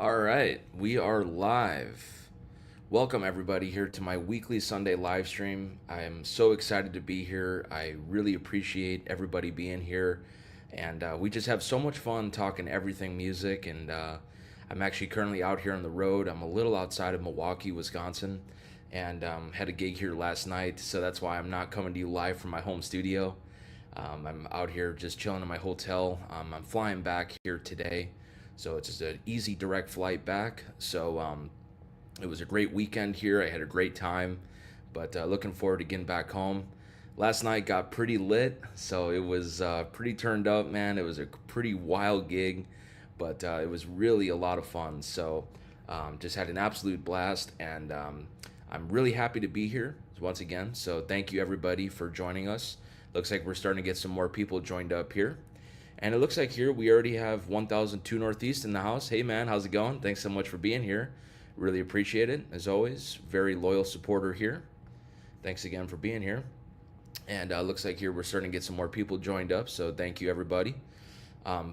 All right, we are live. Welcome, everybody, here to my weekly Sunday live stream. I am so excited to be here. I really appreciate everybody being here. And we just have so much fun talking everything music. And I'm actually currently out here on the road. I'm a little outside of Milwaukee, Wisconsin, and had a gig here last night. So that's why I'm not coming to you live from my home studio. I'm out here just chilling in my hotel. I'm flying back here today. So it's just an easy direct flight back. So it was a great weekend here. I had a great time, but looking forward to getting back home. Last night got pretty lit, so it was pretty turned up, man. It was a pretty wild gig, but it was really a lot of fun. So just had an absolute blast, and I'm really happy to be here once again. So thank you everybody for joining us. Looks like we're starting to get some more people joined up here. And it looks like here we already have 1002 Northeast in the house. Hey man, how's it going? Thanks so much for being here. Really appreciate it, as always. Very loyal supporter here. Thanks again for being here. And looks like here we're starting to get some more people joined up, so thank you everybody.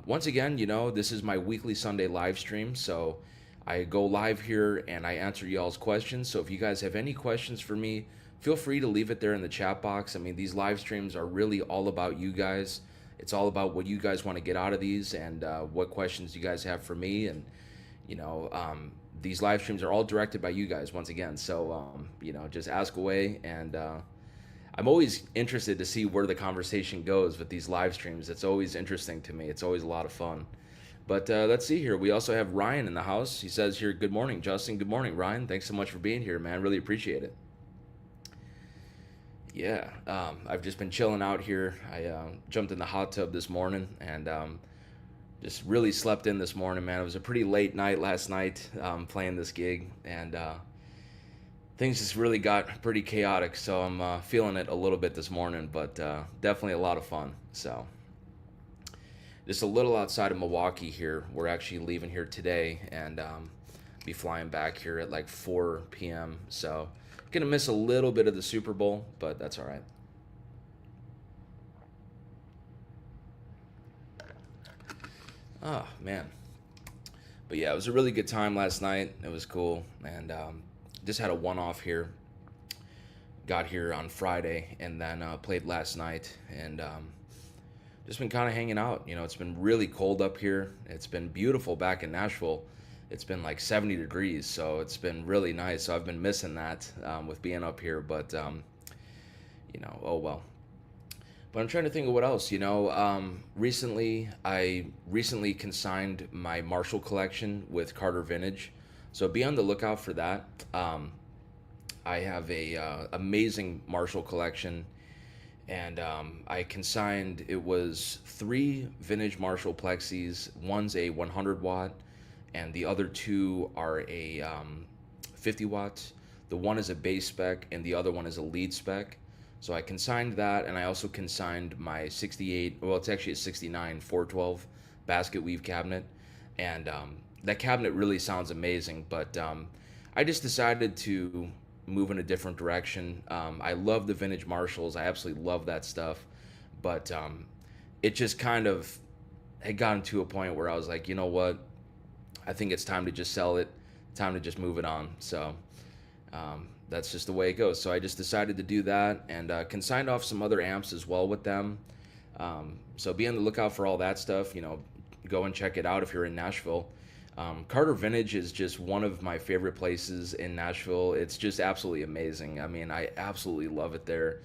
Once again, this is my weekly Sunday live stream, so I go live here and I answer y'all's questions. So if you guys have any questions for me, feel free to leave it there in the chat box. I mean, these live streams are really all about you guys. It's all about what you guys want to get out of these and what questions you guys have for me. And, you know, these live streams are all directed by you guys once again. So, just ask away. And I'm always interested to see where the conversation goes with these live streams. It's always interesting to me. It's always a lot of fun. But let's see here. We also have Ryan in the house. He says here, good morning, Justin. Good morning, Ryan. Thanks so much for being here, man. Really appreciate it. Yeah, I've just been chilling out here. I jumped in the hot tub this morning and just really slept in this morning, man. It was a pretty late night last night playing this gig, and things just really got pretty chaotic. So I'm feeling it a little bit this morning, but definitely a lot of fun. So just a little outside of Milwaukee here. We're actually leaving here today and be flying back here at like 4 p.m. So gonna miss a little bit of the Super Bowl, but that's all right. Oh man, but yeah, it was a really good time last night. It was cool, and just had a one-off here. Got here on Friday, and then played last night, and just been kind of hanging out. It's been really cold up here. It's been beautiful back in Nashville. It's been like 70 degrees, so it's been really nice. So I've been missing that with being up here, but oh well. But I'm trying to think of what else. I recently consigned my Marshall collection with Carter Vintage, so be on the lookout for that. I have a amazing Marshall collection, and I consigned, it was 3 vintage Marshall plexis. One's a 100 watt, and the other 2 are a 50 watts. The one is a base spec, and the other one is a lead spec. So I consigned that, and I also consigned my 68, well, it's actually a 69 412 basket weave cabinet. And that cabinet really sounds amazing, but I just decided to move in a different direction. I love the vintage Marshalls. I absolutely love that stuff. But it just kind of had gotten to a point where I was like, you know what? I think it's time to just sell it, time to just move it on. So that's just the way it goes. So I just decided to do that, and consigned off some other amps as well with them. So be on the lookout for all that stuff. Go and check it out if you're in Nashville. Carter Vintage is just one of my favorite places in Nashville. It's just absolutely amazing. I mean, I absolutely love it there.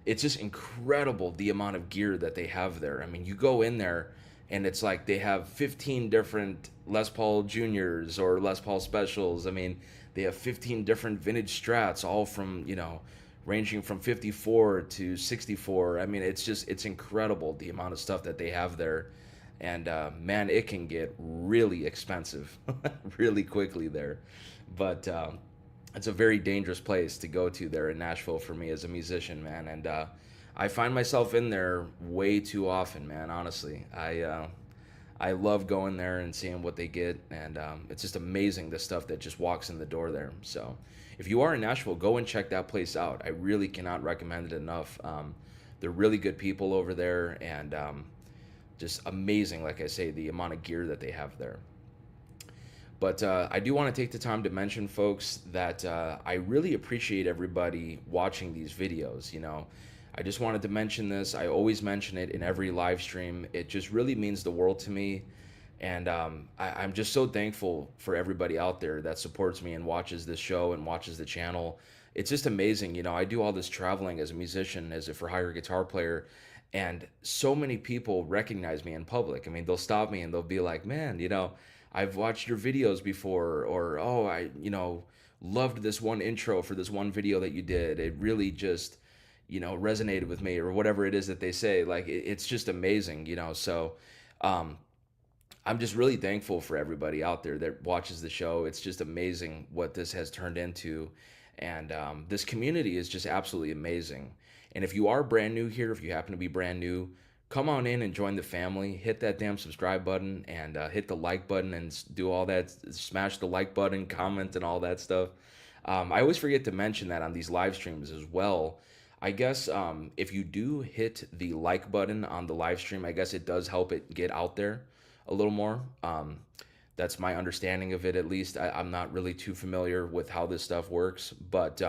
It's just incredible the amount of gear that they have there. I mean, you go in there and it's like they have 15 different Les Paul Juniors or Les Paul Specials. I mean, they have 15 different vintage Strats, all from, ranging from 54 to 64. I mean, it's incredible the amount of stuff that they have there. And man, it can get really expensive really quickly there. But it's a very dangerous place to go to there in Nashville for me as a musician, man. And I find myself in there way too often, man. Honestly, I love going there and seeing what they get, and it's just amazing the stuff that just walks in the door there. So if you are in Nashville, go and check that place out. I really cannot recommend it enough. They're really good people over there, and just amazing, like I say, the amount of gear that they have there. But I do want to take the time to mention, folks, that I really appreciate everybody watching these videos. I just wanted to mention this. I always mention it in every live stream. It just really means the world to me. And I'm just so thankful for everybody out there that supports me and watches this show and watches the channel. It's just amazing. I do all this traveling as a musician, as a for hire guitar player, and so many people recognize me in public. I mean, they'll stop me and they'll be like, man, I've watched your videos before, or, oh, I, loved this one intro for this one video that you did. It really just, resonated with me, or whatever it is that they say. Like, it's just amazing, So, um, I'm just really thankful for everybody out there that watches the show. It's just amazing what this has turned into. And this community is just absolutely amazing. And if you are brand new here, if you happen to be brand new, come on in and join the family. Hit that damn subscribe button and hit the like button and do all that. Smash the like button, comment, and all that stuff. I always forget to mention that on these live streams as well. I guess if you do hit the like button on the live stream, I guess it does help it get out there a little more. That's my understanding of it, at least. I'm not really too familiar with how this stuff works, but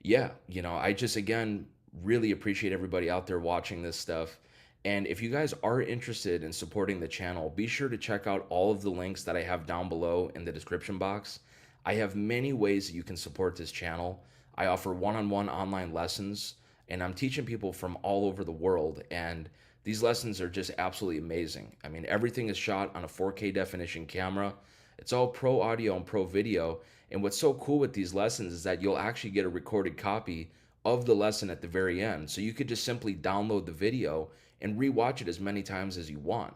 yeah, I just, again, really appreciate everybody out there watching this stuff. And if you guys are interested in supporting the channel, be sure to check out all of the links that I have down below in the description box. I have many ways that you can support this channel. I offer one-on-one online lessons, and I'm teaching people from all over the world, and these lessons are just absolutely amazing. I mean, everything is shot on a 4K definition camera. It's all pro audio and pro video. And what's so cool with these lessons is that you'll actually get a recorded copy of the lesson at the very end. So you could just simply download the video and rewatch it as many times as you want.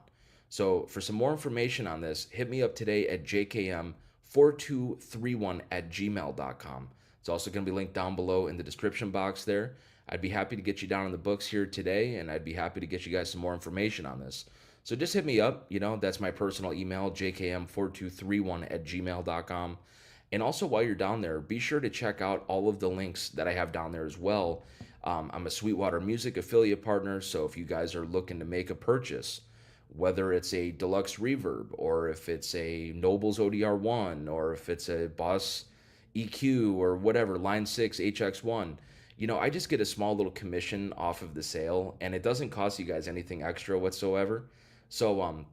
So for some more information on this, hit me up today at jkm4231@gmail.com. It's also going to be linked down below in the description box there. I'd be happy to get you down in the books here today, and I'd be happy to get you guys some more information on this. So just hit me up. That's my personal email, jkm4231@gmail.com. And also, while you're down there, be sure to check out all of the links that I have down there as well. I'm a Sweetwater Music affiliate partner, so if you guys are looking to make a purchase, whether it's a deluxe reverb, or if it's a Nobles ODR1, or if it's a Boss EQ, or whatever, Line 6 HX1, I just get a small little commission off of the sale, and it doesn't cost you guys anything extra whatsoever. So,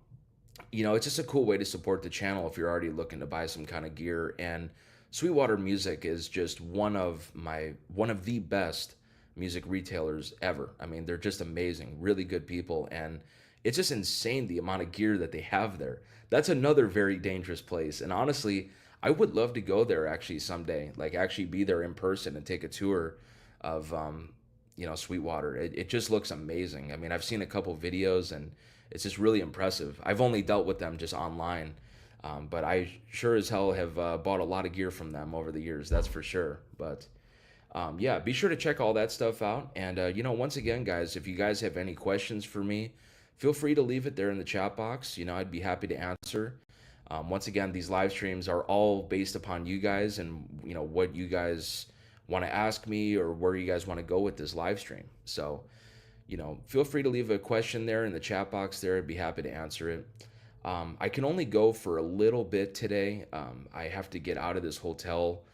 it's just a cool way to support the channel if you're already looking to buy some kind of gear. And Sweetwater Music is just one of the best music retailers ever. I mean, they're just amazing, really good people, and it's just insane the amount of gear that they have there. That's another very dangerous place. And honestly, I would love to go there actually someday, like actually be there in person and take a tour of Sweetwater. It just looks amazing. I mean, I've seen a couple videos and it's just really impressive. I've only dealt with them just online, but I sure as hell have bought a lot of gear from them over the years, that's for sure. But yeah, be sure to check all that stuff out. And once again, guys, if you guys have any questions for me, feel free to leave it there in the chat box. I'd be happy to answer. Once again, these live streams are all based upon you guys and what you guys want to ask me, or where you guys want to go with this live stream. So feel free to leave a question there in the chat box there. I'd be happy to answer it. I can only go for a little bit today. I have to get out of this hotel,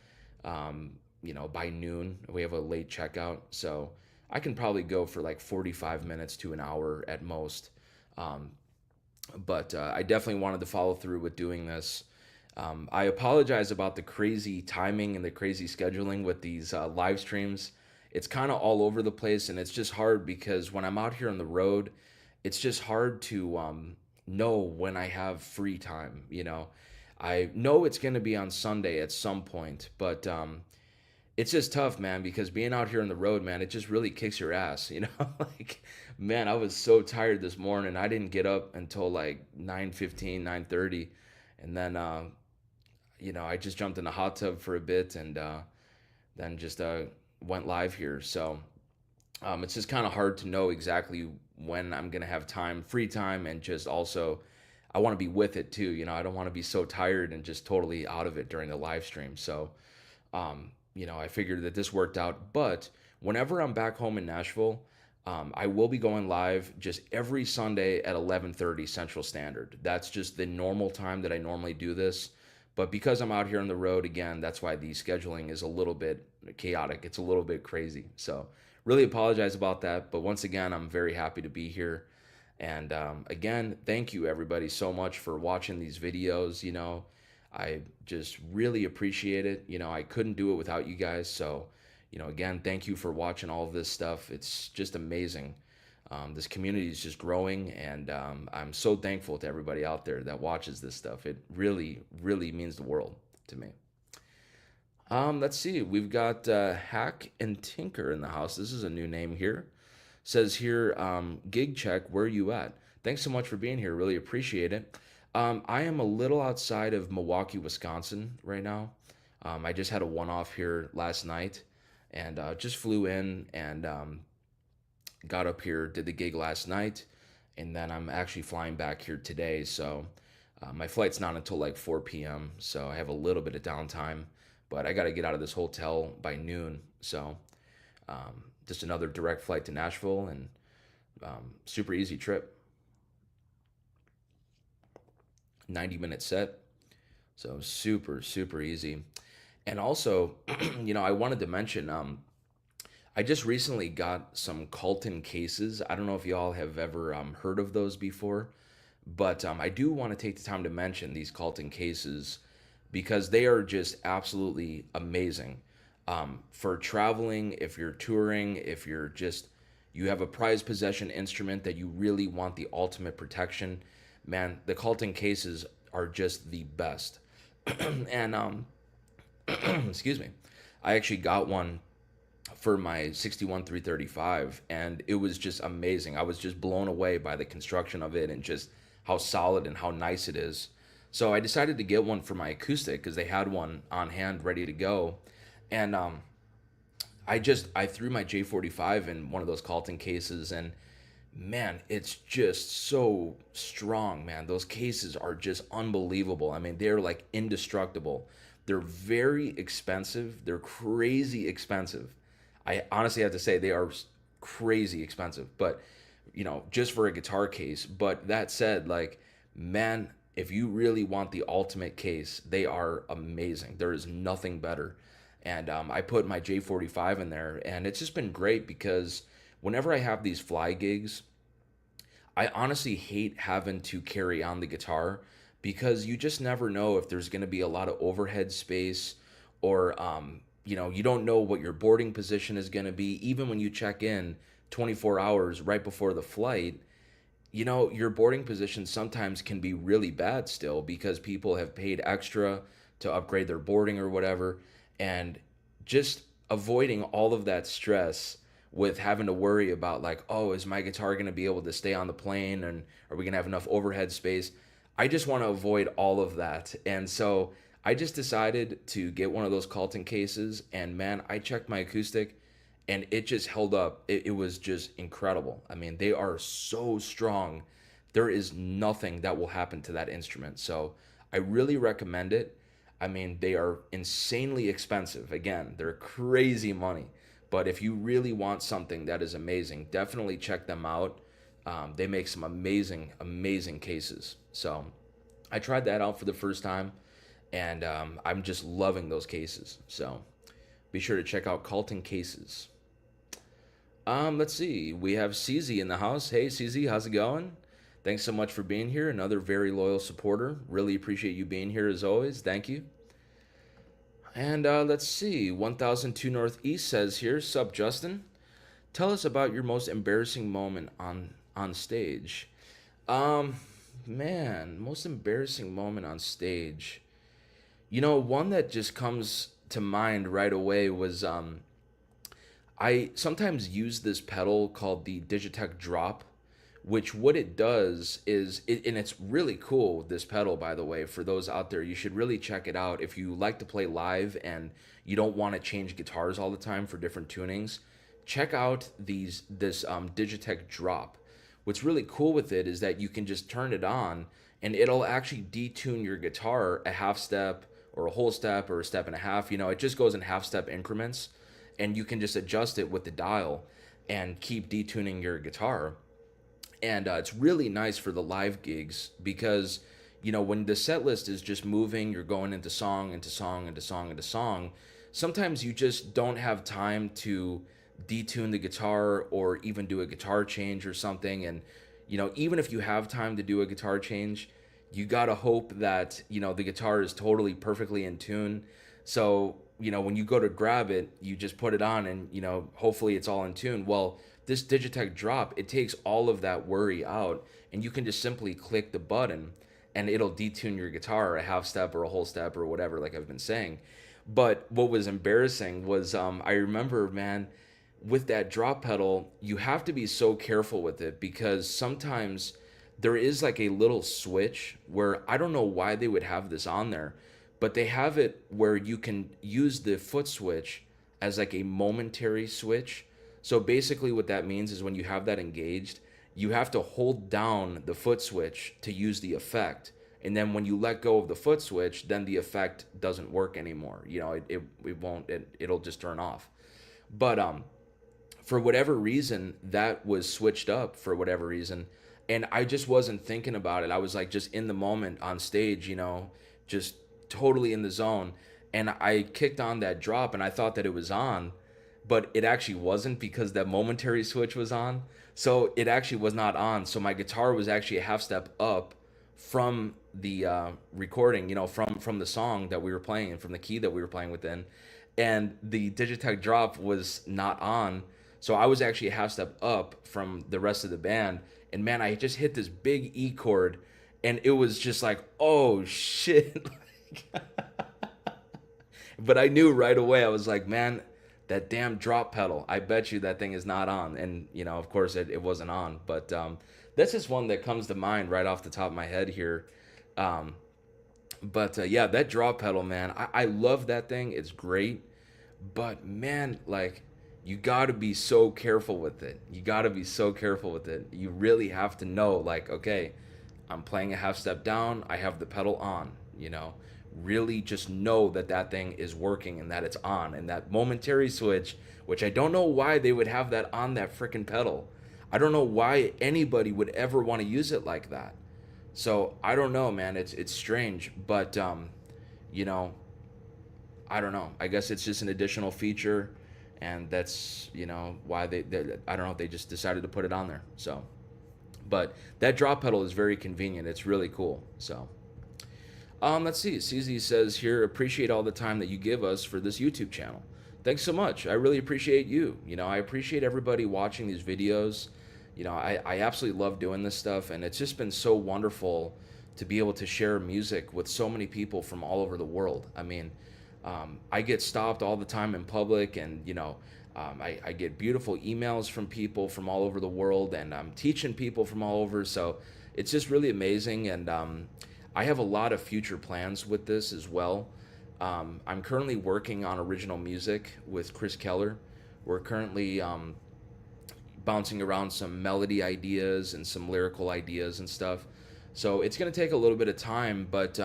by noon. We have a late checkout, so I can probably go for like 45 minutes to an hour at most. But I definitely wanted to follow through with doing this. I apologize about the crazy timing and the crazy scheduling with these live streams. It's kind of all over the place, and it's just hard because when I'm out here on the road, it's just hard to know when I have free time. I know it's going to be on Sunday at some point, but it's just tough, man, because being out here on the road, man, it just really kicks your ass. Like, man, I was so tired this morning. I didn't get up until like 9:15, 9:30, and then I just jumped in the hot tub for a bit, and then just went live here. So it's just kind of hard to know exactly when I'm gonna have free time, and just also I want to be with it too. I don't want to be so tired and just totally out of it during the live stream. So I figured that this worked out. But whenever I'm back home in Nashville, I will be going live just every Sunday at 11:30 Central Standard. That's just the normal time that I normally do this. But because I'm out here on the road again, that's why the scheduling is a little bit chaotic. It's a little bit crazy. So really apologize about that. But once again, I'm very happy to be here. And again, thank you everybody so much for watching these videos. I just really appreciate it. I couldn't do it without you guys. So, again, thank you for watching all of this stuff. It's just amazing. This community is just growing, and I'm so thankful to everybody out there that watches this stuff. It really, really means the world to me. Let's see. We've got Hack and Tinker in the house. This is a new name here. Says here, gig check, where are you at? Thanks so much for being here. Really appreciate it. I am a little outside of Milwaukee, Wisconsin right now. I just had a one-off here last night and just flew in and got up here, did the gig last night, and then I'm actually flying back here today. So my flight's not until like 4 p.m., so I have a little bit of downtime, but I got to get out of this hotel by noon. So just another direct flight to Nashville, and super easy trip. 90-minute set. So super, super easy. And also, I wanted to mention, I just recently got some Colton cases. I don't know if y'all have ever heard of those before, but I do want to take the time to mention these Colton cases because they are just absolutely amazing. For traveling, if you're touring, if you have a prized possession instrument that you really want the ultimate protection, man, the Colton cases are just the best. And excuse me, I actually got one for my 61 335, and it was just amazing. I was just blown away by the construction of it and just how solid and how nice it is. So I decided to get one for my acoustic because they had one on hand ready to go. And I threw my J45 in one of those Colton cases, and man, it's just so strong, man. Those cases are just unbelievable. I mean, they're like indestructible. They're very expensive. They're crazy expensive. I honestly have to say they are crazy expensive, but just for a guitar case. But that said, like, man, if you really want the ultimate case, they are amazing. There is nothing better. And I put my J45 in there, and it's just been great because whenever I have these fly gigs, I honestly hate having to carry on the guitar because you just never know if there's going to be a lot of overhead space or, you don't know what your boarding position is going to be. Even when you check in 24 hours right before the flight, your boarding position sometimes can be really bad still because people have paid extra to upgrade their boarding or whatever. And just avoiding all of that stress with having to worry about like, oh, is my guitar going to be able to stay on the plane, and are we going to have enough overhead space? I just want to avoid all of that. And so I just decided to get one of those Colton cases, and man, I checked my acoustic and it just held up. It was just incredible. I mean, they are so strong. There is nothing that will happen to that instrument. So I really recommend it. I mean, they are insanely expensive. Again, they're crazy money. But if you really want something that is amazing, definitely check them out. They make some amazing, amazing cases. So I tried that out for the first time, and I'm just loving those cases. So be sure to check out Colton Cases. Let's see. We have CZ in the house. Hey, CZ, how's it going? Thanks so much for being here. Another very loyal supporter. Really appreciate you being here as always. Thank you. And let's see. 1002 Northeast says here, Sup, Justin? Tell us about your most embarrassing moment on stage. Man, most embarrassing moment on stage. One that just comes to mind right away was I sometimes use this pedal called the Digitech Drop, which what it does is, and it's really cool, this pedal, by the way, for those out there, you should really check it out. If you like to play live and you don't want to change guitars all the time for different tunings, check out this Digitech Drop. What's really cool with it is that you can just turn it on and it'll actually detune your guitar a half step or a whole step or a step and a half. It just goes in half step increments, and you can just adjust it with the dial. and keep detuning your guitar. And it's really nice for the live gigs because when the set list is just moving, you're going into song into song into song into song. Sometimes you just don't have time to detune the guitar or even do a guitar change or something. And even if you have time to do a guitar change, you gotta hope that the guitar is totally perfectly in tune. So when you go to grab it, you just put it on, and hopefully it's all in tune. Well, this Digitech drop, it takes all of that worry out, and you can just simply click the button and it'll detune your guitar a half step or a whole step or whatever, like I've been saying. But what was embarrassing was, I remember, man, with that drop pedal, you have to be so careful with it because sometimes there is like a little switch where I don't know why they would have this on there, but they have it where you can use the foot switch as like a momentary switch. So basically, what that means is when you have that engaged, you have to hold down the foot switch to use the effect. And then when you let go of the foot switch, then the effect doesn't work anymore. It won't, it'll just turn off. But for whatever reason, that was switched up for whatever reason. And I just wasn't thinking about it. I was like just in the moment on stage, just totally in the zone. And I kicked on that drop and I thought that it was on, but it actually wasn't because that momentary switch was on. So it actually was not on. So my guitar was actually a half step up from the recording, from the song that we were playing and from the key that we were playing within. And the Digitech drop was not on. So I was actually a half step up from the rest of the band. And man, I just hit this big E chord and it was just like, oh shit. But I knew right away, I was like, man, that damn drop pedal, I bet you that thing is not on. And, of course it wasn't on. But that's just one that comes to mind right off the top of my head here. But yeah, that drop pedal, man, I love that thing. It's great. But man, like, you got to be so careful with it. You got to be so careful with it. You really have to know, like, okay, I'm playing a half step down. I have the pedal on, really just know that that thing is working and that it's on. And that momentary switch, which I don't know why they would have that on that freaking pedal. I don't know why anybody would ever want to use it like that. So I don't know, man. It's strange, but you know, I don't know. I guess it's just an additional feature, and that's why they I don't know. They just decided to put it on there. So, but that drop pedal is very convenient. It's really cool. So, let's see. CZ says here, appreciate all the time that you give us for this YouTube channel. Thanks so much. I really appreciate you. I appreciate everybody watching these videos. I absolutely love doing this stuff, and it's just been so wonderful to be able to share music with so many people from all over the world. I mean, I get stopped all the time in public, and I get beautiful emails from people from all over the world, and I'm teaching people from all over. So it's just really amazing, and I have a lot of future plans with this as well. I'm currently working on original music with Chris Keller. We're currently bouncing around some melody ideas and some lyrical ideas and stuff. So it's going to take a little bit of time, but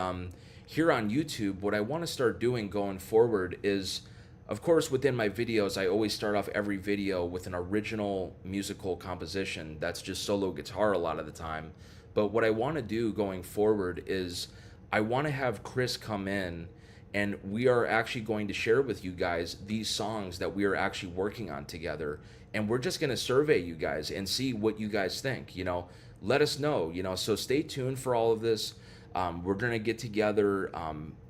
here on YouTube, what I want to start doing going forward is, of course, within my videos, I always start off every video with an original musical composition that's just solo guitar a lot of the time. But what I want to do going forward is I want to have Chris come in, and we are actually going to share with you guys these songs that we are actually working on together. And we're just going to survey you guys and see what you guys think. Let us know. So stay tuned for all of this. We're going to get together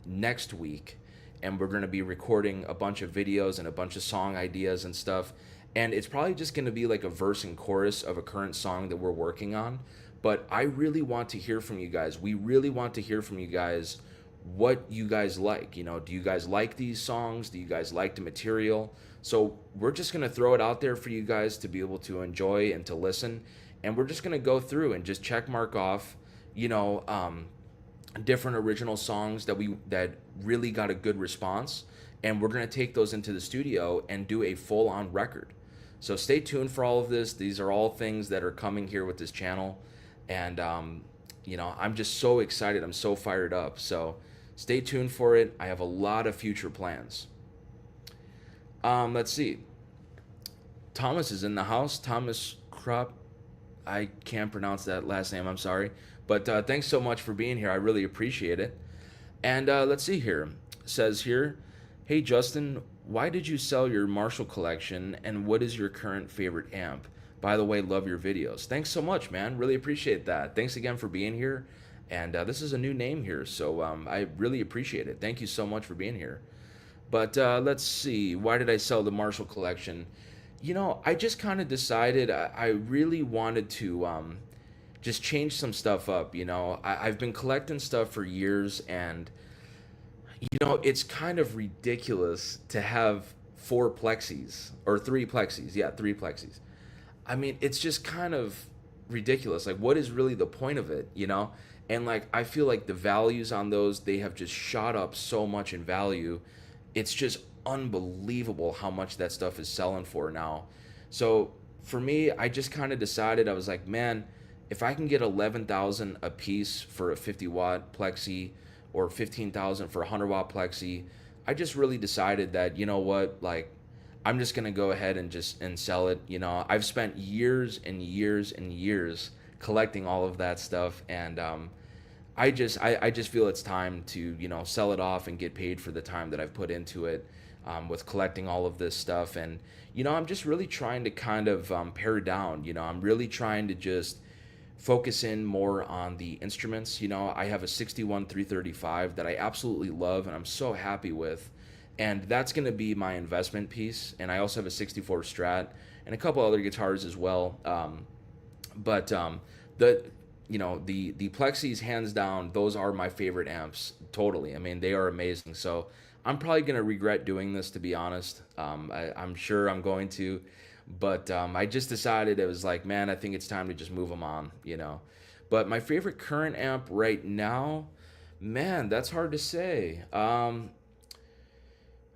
next week, and we're going to be recording a bunch of videos and a bunch of song ideas and stuff. And it's probably just going to be like a verse and chorus of a current song that we're working on. But I really want to hear from you guys. We really want to hear from you guys what you guys like. Do you guys like these songs? Do you guys like the material? So we're just going to throw it out there for you guys to be able to enjoy and to listen. And we're just going to go through and just check mark off, different original songs that really got a good response. And we're going to take those into the studio and do a full-on record. So stay tuned for all of this. These are all things that are coming here with this channel. And, I'm just so excited. I'm so fired up. So stay tuned for it. I have a lot of future plans. Let's see. Thomas is in the house. Thomas Krupp. I can't pronounce that last name. I'm sorry. But thanks so much for being here. I really appreciate it. And let's see here. It says here, hey Justin, why did you sell your Marshall collection and what is your current favorite amp? By the way, love your videos. Thanks so much, man. Really appreciate that. Thanks again for being here. And this is a new name here, so I really appreciate it. Thank you so much for being here. But let's see. Why did I sell the Marshall collection? I just kind of decided I really wanted to just change some stuff up. I've been collecting stuff for years, and it's kind of ridiculous to have four plexis or three plexis. Yeah, three plexis. I mean, it's just kind of ridiculous. Like, what is really the point of it? And like, I feel like the values on those, they have just shot up so much in value. It's just unbelievable how much that stuff is selling for now. So for me, I just kind of decided, I was like, man, if I can get 11,000 a piece for a 50-watt plexi or 15,000 for a 100-watt plexi, I just really decided that, you know what, like, I'm just gonna go ahead and just and sell it. I've spent years and years and years collecting all of that stuff, and I just feel it's time to sell it off and get paid for the time that I've put into it, with collecting all of this stuff. And I'm just really trying to kind of pare down. I'm really trying to just focus in more on the instruments. I have a 61 335 that I absolutely love and I'm so happy with, and that's going to be my investment piece. And I also have a 64 Strat and a couple other guitars as well. But the the plexis, hands down, those are my favorite amps, totally. I mean, they are amazing. So I'm probably going to regret doing this, to be honest. I'm sure I'm going to, but I just decided, it was like, man, I think it's time to just move them on. But my favorite current amp right now, man, that's hard to say.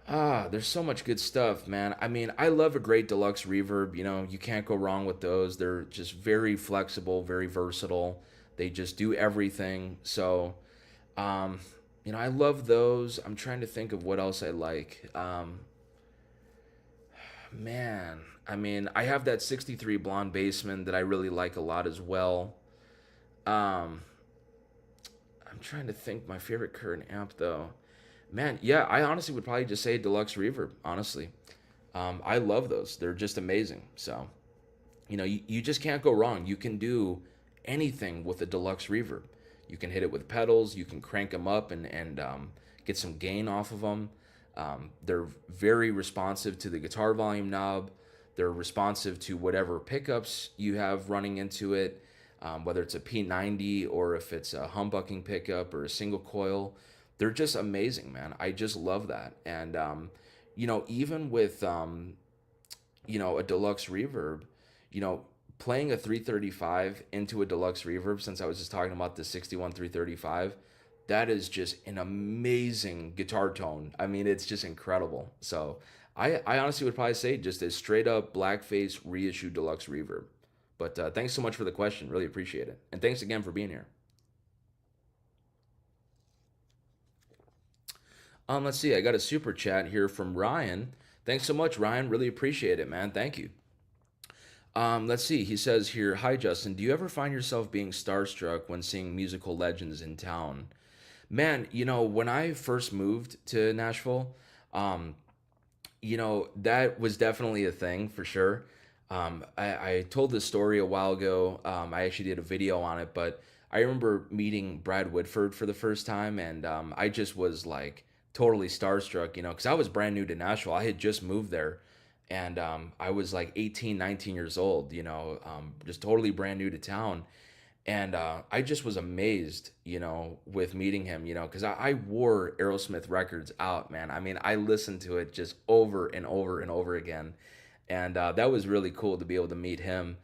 There's so much good stuff, man. I mean, I love a great deluxe reverb. You can't go wrong with those. They're just very flexible, very versatile. They just do everything. So, I love those. I'm trying to think of what else I like. Man, I mean, I have that 63 Blonde Bassman that I really like a lot as well. Um, I'm trying to think my favorite current amp though. Man, yeah, I honestly would probably just say deluxe reverb, honestly. I love those. They're just amazing. So, you just can't go wrong. You can do anything with a deluxe reverb. You can hit it with pedals. You can crank them up and get some gain off of them. They're very responsive to the guitar volume knob. They're responsive to whatever pickups you have running into it, whether it's a P90 or if it's a humbucking pickup or a single coil. They're just amazing, man. I just love that. And, even with, a deluxe reverb, you know, playing a 335 into a deluxe reverb, since I was just talking about the 61 335, that is just an amazing guitar tone. I mean, it's just incredible. So I honestly would probably say just a straight up blackface reissue deluxe reverb. But thanks so much for the question. Really appreciate it. And thanks again for being here. Let's see. I got a super chat here from Ryan. Thanks so much, Ryan. Really appreciate it, man. Thank you. Let's see. He says here, "Hi, Justin. Do you ever find yourself being starstruck when seeing musical legends in town?" Man, when I first moved to Nashville, um, that was definitely a thing for sure. I told this story a while ago. I actually did a video on it, but I remember meeting Brad Whitford for the first time, and I just was like totally starstruck, because I was brand new to Nashville. I had just moved there, and I was like 18, 19 years old, just totally brand new to town. And I just was amazed, with meeting him, because I wore Aerosmith records out, man. I mean, I listened to it just over and over and over again. And that was really cool to be able to meet him.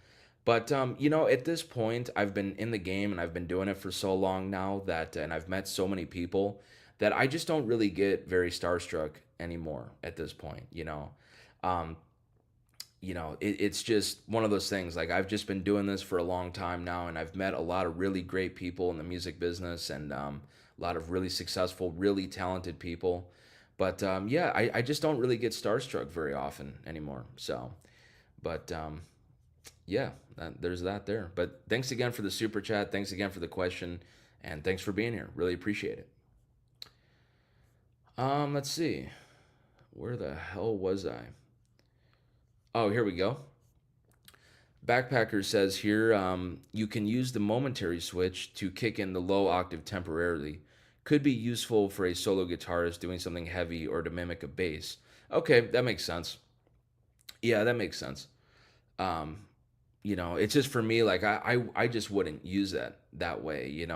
But, at this point, I've been in the game and I've been doing it for so long now and I've met so many people that I just don't really get very starstruck anymore at this point. Um, it's just one of those things. Like, I've just been doing this for a long time now, and I've met a lot of really great people in the music business, and a lot of really successful, really talented people. But yeah, I just don't really get starstruck very often anymore. So, But yeah, there's that there. But thanks again for the super chat. Thanks again for the question, and thanks for being here. Really appreciate it. Let's see. Where the hell was I? Oh, here we go. Backpacker says here, you can use the momentary switch to kick in the low octave temporarily. Could be useful for a solo guitarist doing something heavy or to mimic a bass. Okay, that makes sense. Yeah, that makes sense. Um, it's just for me, like I just wouldn't use that way.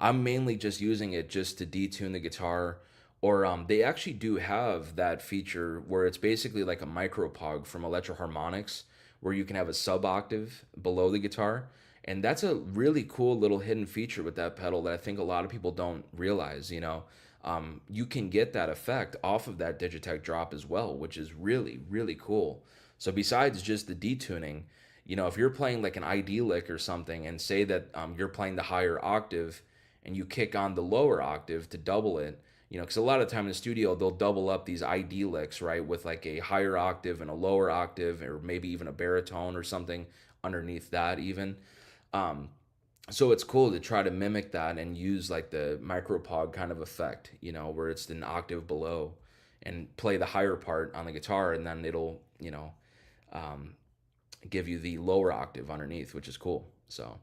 I'm mainly just using it just to detune the guitar, or they actually do have that feature where it's basically like a micropog from Electro Harmonics, where you can have a sub octave below the guitar, and that's a really cool little hidden feature with that pedal that I think a lot of people don't realize. You can get that effect off of that Digitech drop as well, which is really, really cool. So besides just the detuning, if you're playing like an ID lick or something, and say that you're playing the higher octave and you kick on the lower octave to double it, because a lot of time in the studio they'll double up these ID licks, right, with like a higher octave and a lower octave, or maybe even a baritone or something underneath that even. Um, so it's cool to try to mimic that and use like the micropod kind of effect, where it's an octave below, and play the higher part on the guitar, and then it'll, um, give you the lower octave underneath, which is cool. So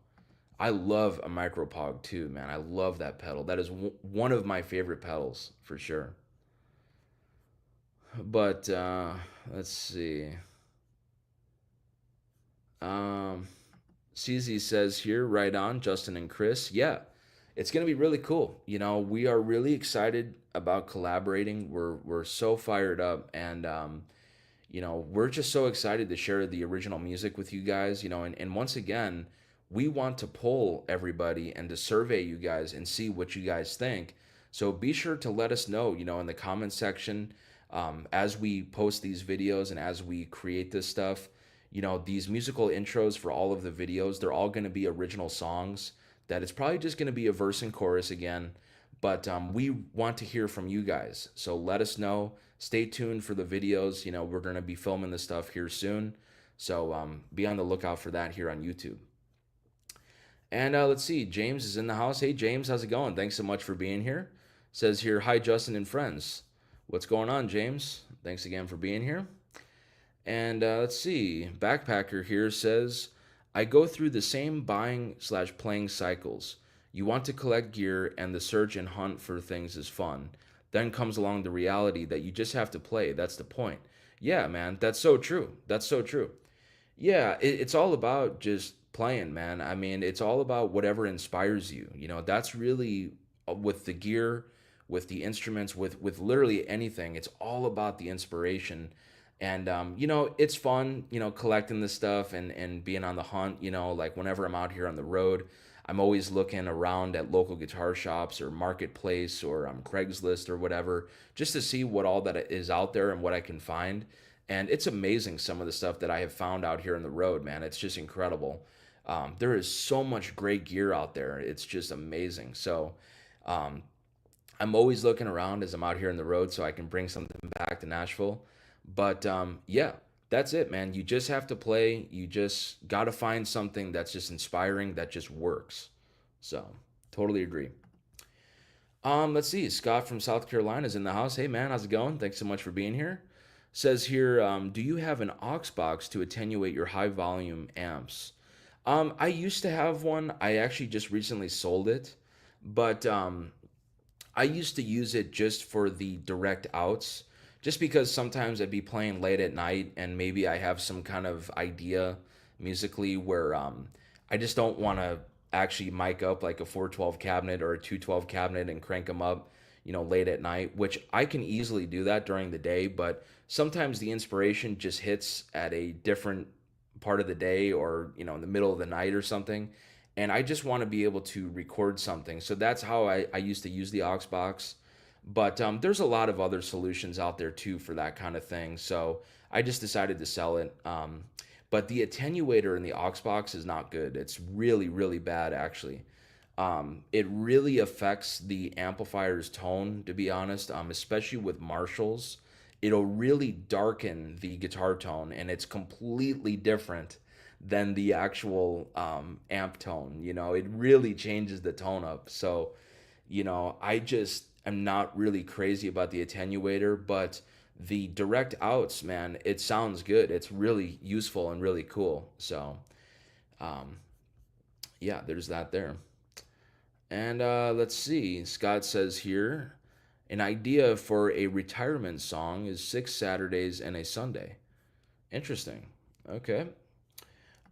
I love a micropog too, man. I love that pedal. That is one of my favorite pedals for sure. But let's see. Um, CZ says here, right on, Justin and Chris. Yeah, it's gonna be really cool. We are really excited about collaborating. We're so fired up, and we're just so excited to share the original music with you guys. And once again, we want to poll everybody and to survey you guys and see what you guys think. So be sure to let us know, in the comment section, as we post these videos and as we create this stuff. These musical intros for all of the videos, they're all going to be original songs. That it's probably just going to be a verse and chorus again. But we want to hear from you guys. So let us know. Stay tuned for the videos. We're going to be filming this stuff here soon. So be on the lookout for that here on YouTube. And let's see. James is in the house. Hey, James, how's it going? Thanks so much for being here. Says here, hi, Justin and friends. What's going on, James? Thanks again for being here. And let's see. Backpacker here says, I go through the same buying/playing cycles. You want to collect gear, and the search and hunt for things is fun. Then comes along the reality that you just have to play. That's the point. Yeah, man, that's so true. That's so true. Yeah, it's all about just playing, man. I mean, it's all about whatever inspires you. That's really with the gear, with the instruments, with literally anything. It's all about the inspiration. And it's fun, collecting this stuff and being on the hunt. Like whenever I'm out here on the road, I'm always looking around at local guitar shops or marketplace or Craigslist or whatever, just to see what all that is out there and what I can find. And it's amazing some of the stuff that I have found out here on the road, man. It's just incredible. There is so much great gear out there. It's just amazing. So um, I'm always looking around as I'm out here on the road so I can bring something back to Nashville. But yeah, that's it, man. You just have to play. You just got to find something that's just inspiring, that just works. So totally agree. Let's see. Scott from South Carolina is in the house. Hey, man, how's it going? Thanks so much for being here. Says here, do you have an aux box to attenuate your high volume amps? I used to have one. I actually just recently sold it, but I used to use it just for the direct outs, just because sometimes I'd be playing late at night and maybe I have some kind of idea musically where I just don't want to actually mic up like a 412 cabinet or a 212 cabinet and crank them up, late at night, which I can easily do that during the day, but sometimes the inspiration just hits at a different part of the day, or, in the middle of the night or something. And I just want to be able to record something. So that's how I used to use the aux box. But there's a lot of other solutions out there too for that kind of thing. So I just decided to sell it. But the attenuator in the aux box is not good. It's really, really bad, actually. It really affects the amplifier's tone, to be honest, especially with Marshalls. it'll really darken the guitar tone, and it's completely different than the actual amp tone. It really changes the tone up. So, I just am not really crazy about the attenuator, but the direct outs, man, it sounds good. It's really useful and really cool. So, um, yeah, there's that there. And let's see. Scott says here, an idea for a retirement song is 6 Saturdays and a Sunday. Interesting. Okay.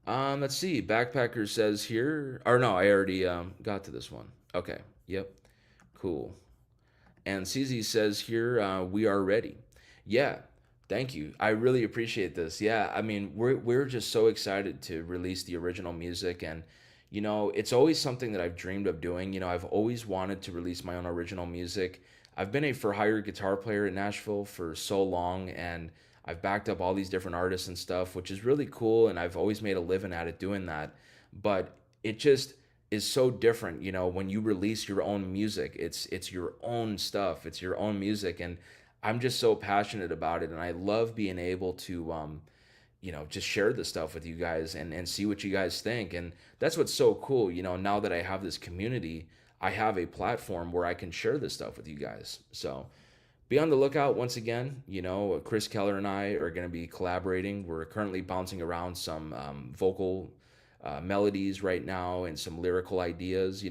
Let's see. Backpacker says here, or no, I already got to this one. Okay. Yep. Cool. And CZ says here, we are ready. Yeah. Thank you. I really appreciate this. Yeah. I mean, we're just so excited to release the original music, and it's always something that I've dreamed of doing. I've always wanted to release my own original music. I've been a for hire guitar player in Nashville for so long, and I've backed up all these different artists and stuff, which is really cool. And I've always made a living at it doing that. But it just is so different, when you release your own music. It's your own stuff. It's your own music, and I'm just so passionate about it. And I love being able to just share this stuff with you guys, and see what you guys think. And that's what's so cool. Now that I have this community, I have a platform where I can share this stuff with you guys. So be on the lookout. Once again, Chris Keller and I are going to be collaborating. We're currently bouncing around some vocal melodies right now, and some lyrical ideas.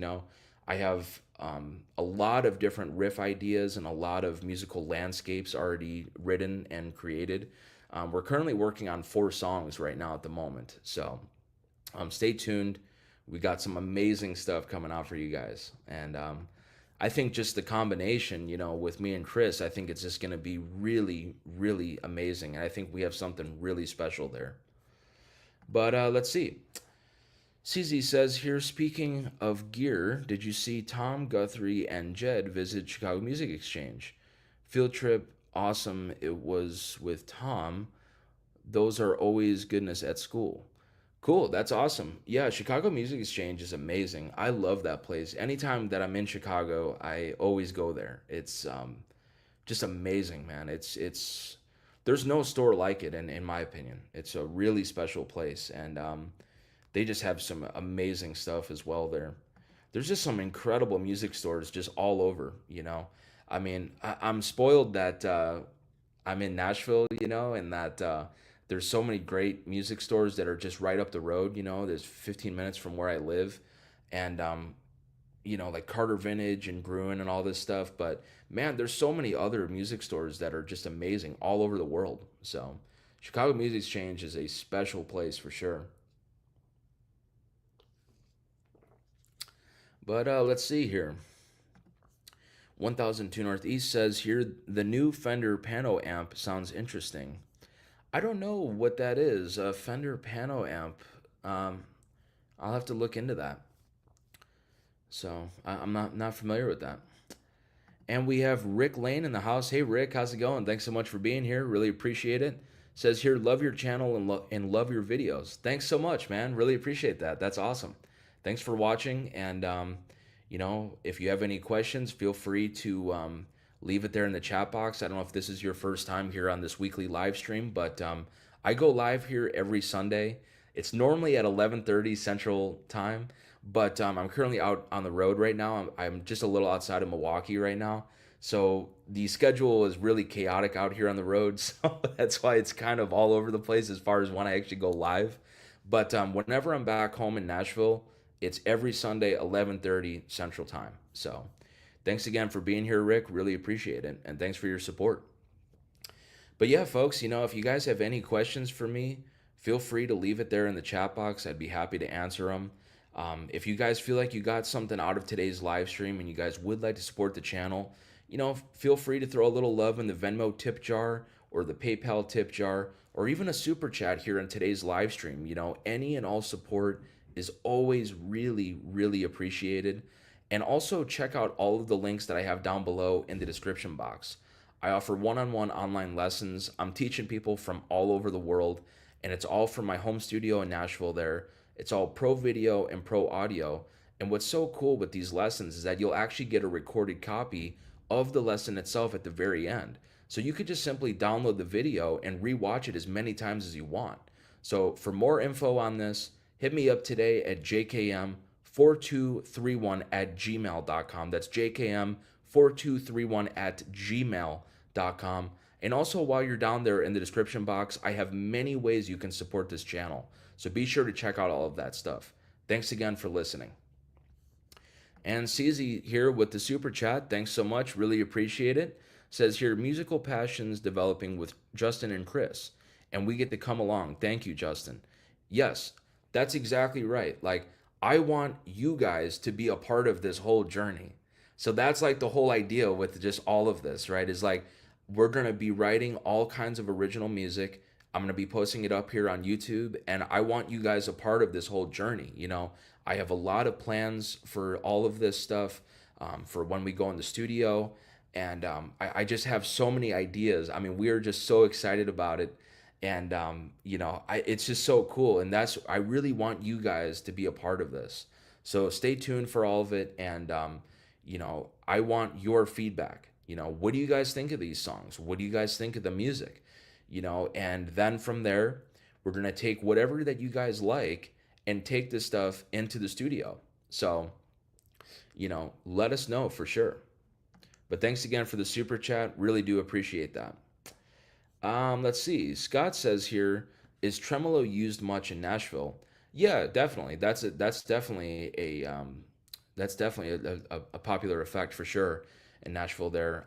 I have a lot of different riff ideas and a lot of musical landscapes already written and created. We're currently working on 4 songs right now at the moment. So stay tuned. We got some amazing stuff coming out for you guys. And I think just the combination, with me and Chris, I think it's just going to be really, really amazing. And I think we have something really special there. But let's see. CZ says here, speaking of gear, did you see Tom Guthrie and Jed visit Chicago Music Exchange? Field trip, awesome. It was with Tom. Those are always goodness at school. Cool, that's awesome. Yeah, Chicago Music Exchange is amazing. I love that place. Anytime that I'm in Chicago, I always go there. It's just amazing, man. It's there's no store like it, in my opinion. It's a really special place, and they just have some amazing stuff as well there. There's just some incredible music stores just all over. I mean, I'm spoiled that I'm in Nashville, and that there's so many great music stores that are just right up the road. There's 15 minutes from where I live, and like Carter Vintage and Gruen and all this stuff. But man, there's so many other music stores that are just amazing all over the world. So Chicago Music Exchange is a special place for sure. But let's see here. 1002 Northeast says here, the new Fender Pano amp sounds interesting. I don't know what that is. A Fender Pano amp. Um, I'll have to look into that. So I'm not familiar with that. And we have Rick Lane in the house. Hey Rick, how's it going? Thanks so much for being here. Really appreciate it. Says here, love your channel and love your videos. Thanks so much, man. Really appreciate that. That's awesome. Thanks for watching. And if you have any questions, feel free to leave it there in the chat box. I don't know if this is your first time here on this weekly live stream, but I go live here every Sunday. It's normally at 11:30 Central Time, but I'm currently out on the road right now. I'm just a little outside of Milwaukee right now. So the schedule is really chaotic out here on the road. So that's why it's kind of all over the place as far as when I actually go live. But whenever I'm back home in Nashville, it's every Sunday, 11:30 Central Time. So thanks again for being here, Rick. Really appreciate it. And thanks for your support. But yeah, folks, if you guys have any questions for me, feel free to leave it there in the chat box. I'd be happy to answer them. If you guys feel like you got something out of today's live stream and you guys would like to support the channel, feel free to throw a little love in the Venmo tip jar or the PayPal tip jar, or even a super chat here in today's live stream. Any and all support is always really, really appreciated. And also check out all of the links that I have down below in the description box. I offer one-on-one online lessons. I'm teaching people from all over the world, and it's all from my home studio in Nashville there. It's all pro video and pro audio. And what's so cool with these lessons is that you'll actually get a recorded copy of the lesson itself at the very end. So you could just simply download the video and rewatch it as many times as you want. So for more info on this, hit me up today at jkm4231 at gmail.com. That's jkm4231 at gmail.com. And also, while you're down there in the description box, I have many ways you can support this channel. So be sure to check out all of that stuff. Thanks again for listening. And CZ here with the super chat. Thanks so much. Really appreciate it. Says here, musical passions developing with Justin and Chris, and we get to come along. Thank you, Justin. Yes, that's exactly right. Like, I want you guys to be a part of this whole journey. So that's like the whole idea with just all of this, right? Is like, we're going to be writing all kinds of original music. I'm going to be posting it up here on YouTube, and I want you guys a part of this whole journey. I have a lot of plans for all of this stuff, for when we go in the studio, and I just have so many ideas. I mean, we are just so excited about it, and it's just so cool, and I really want you guys to be a part of this. So stay tuned for all of it, and I want your feedback. What do you guys think of these songs? What do you guys think of the music? And then from there, we're going to take whatever that you guys like and take this stuff into the studio. So, let us know for sure. But thanks again for the super chat. Really do appreciate that. Let's see. Scott says here, is tremolo used much in Nashville? Yeah, definitely. That's definitely a popular effect for sure in Nashville there.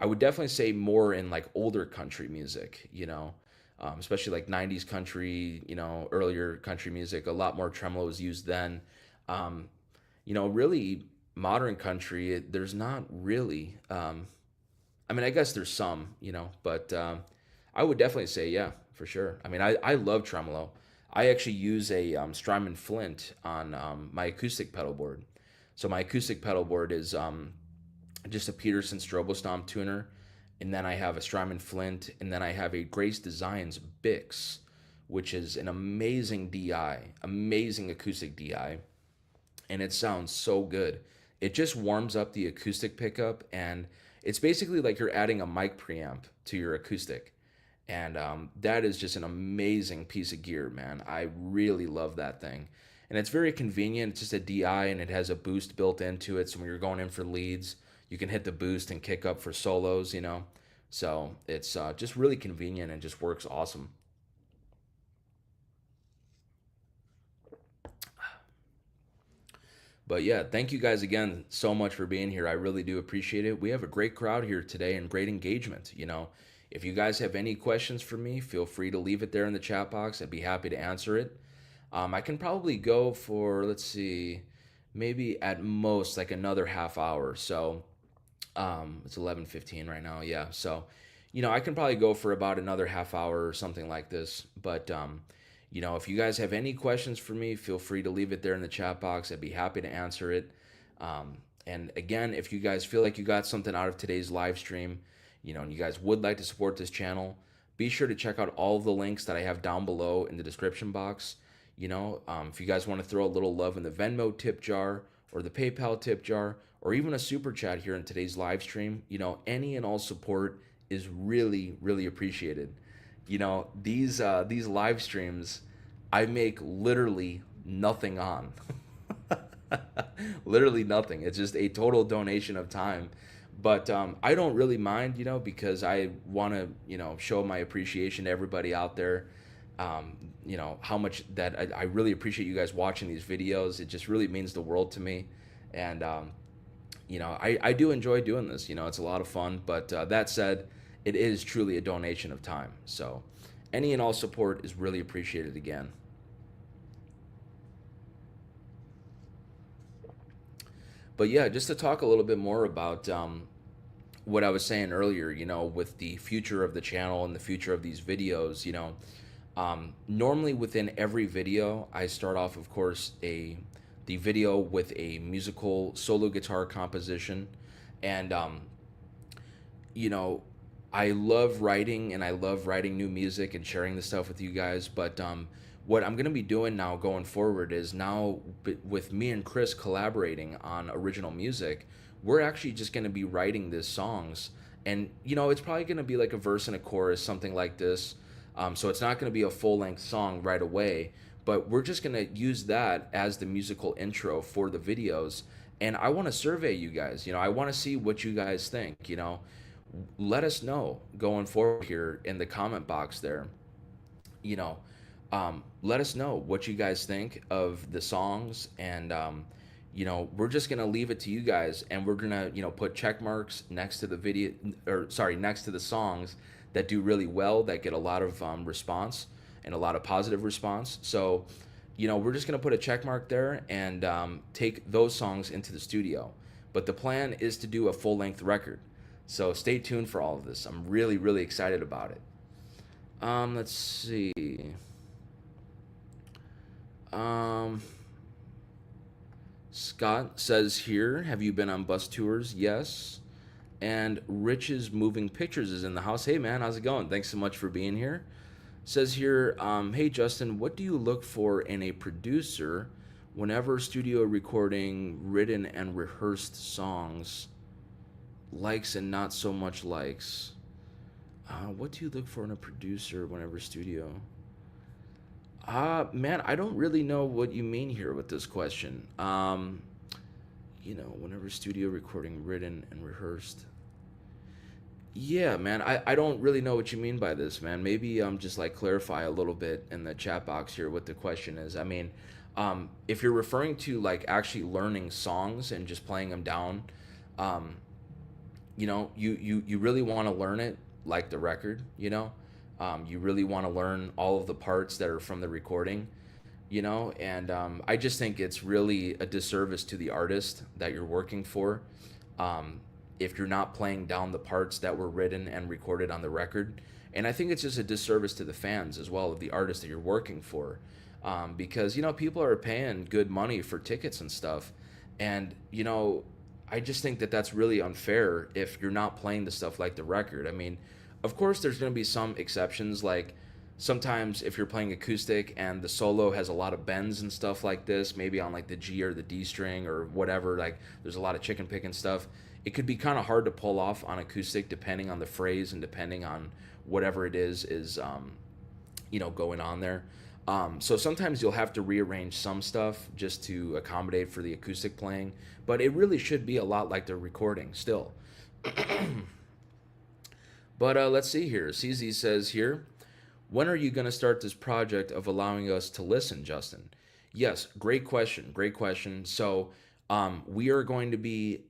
I would definitely say more in like older country music, especially like 90s country, earlier country music. A lot more tremolo is used then. Really modern country, there's not really. I mean, I guess there's some, but I would definitely say, yeah, for sure. I mean, I love tremolo. I actually use a Strymon Flint on my acoustic pedal board. So my acoustic pedal board is just a Peterson Strobostomp tuner, and then I have a Strymon Flint, and then I have a Grace Designs Bix, which is an amazing DI, amazing acoustic DI, and it sounds so good. It just warms up the acoustic pickup, and it's basically like you're adding a mic preamp to your acoustic, and that is just an amazing piece of gear, man. I really love that thing. And it's very convenient. It's just a DI, and it has a boost built into it, so when you're going in for leads, you can hit the boost and kick up for solos, So it's just really convenient and just works awesome. But yeah, thank you guys again so much for being here. I really do appreciate it. We have a great crowd here today and great engagement. If you guys have any questions for me, feel free to leave it there in the chat box. I'd be happy to answer it. I can probably go for, let's see, maybe at most like another half hour. So it's 11:15 right now. Yeah. So, I can probably go for about another half hour or something like this. But, if you guys have any questions for me, feel free to leave it there in the chat box. I'd be happy to answer it. And again, if you guys feel like you got something out of today's live stream, and you guys would like to support this channel, be sure to check out all of the links that I have down below in the description box. If you guys want to throw a little love in the Venmo tip jar or the PayPal tip jar, or even a super chat here in today's live stream, any and all support is really, really appreciated. These live streams, I make literally nothing on. Literally nothing. It's just a total donation of time. But I don't really mind, because I want to, show my appreciation to everybody out there. How much that I really appreciate you guys watching these videos. It just really means the world to me. And, I do enjoy doing this. It's a lot of fun. But that said, it is truly a donation of time. So any and all support is really appreciated again. But yeah, just to talk a little bit more about what I was saying earlier, with the future of the channel and the future of these videos, normally within every video, I start off, of course, the video with a musical solo guitar composition. And, I love writing, and I love writing new music and sharing this stuff with you guys. But what I'm going to be doing now going forward is now with me and Chris collaborating on original music, we're actually just going to be writing these songs And it's probably going to be like a verse and a chorus, something like this. So it's not going to be a full length song right away, but we're just going to use that as the musical intro for the videos. And I want to survey you guys. I want to see what you guys think. Let us know going forward here in the comment box there. you know, let us know what you guys think of the songs, and we're just gonna leave it to you guys, and we're gonna put check marks next to the video, or sorry, next to the songs that do really well, that get a lot of response and a lot of positive response. So, we're just gonna put a check mark there and take those songs into the studio. But the plan is to do a full length record. So stay tuned for all of this. I'm really, really excited about it. Let's see. Um, Scott says here, have you been on bus tours? Yes. And Rich's Moving Pictures is in the house. Hey man, how's it going? Thanks so much for being here. Says here, hey Justin, what do you look for in a producer whenever studio recording written and rehearsed songs? Likes and not so much likes. What do you look for in a producer whenever studio? Man, I don't really know what you mean here with this question. Whenever studio recording written and rehearsed. Yeah, man, I don't really know what you mean by this, man. Maybe just like clarify a little bit in the chat box here what the question is. I mean, if you're referring to like actually learning songs and just playing them down, um, you really want to learn it like the record. You really want to learn all of the parts that are from the recording. And I just think it's really a disservice to the artist that you're working for, if you're not playing down the parts that were written and recorded on the record. And I think it's just a disservice to the fans as well of the artist that you're working for, because people are paying good money for tickets and stuff. And I just think that that's really unfair if you're not playing the stuff like the record. I mean, of course, there's going to be some exceptions. Like sometimes if you're playing acoustic and the solo has a lot of bends and stuff like this, maybe on like the G or the D string or whatever, like there's a lot of chicken picking stuff. It could be kind of hard to pull off on acoustic depending on the phrase and depending on whatever it is going on there. So sometimes you'll have to rearrange some stuff just to accommodate for the acoustic playing, but it really should be a lot like the recording still. But let's see here. CZ says here, when are you going to start this project of allowing us to listen, Justin? Yes, great question. Great question. So we are going to be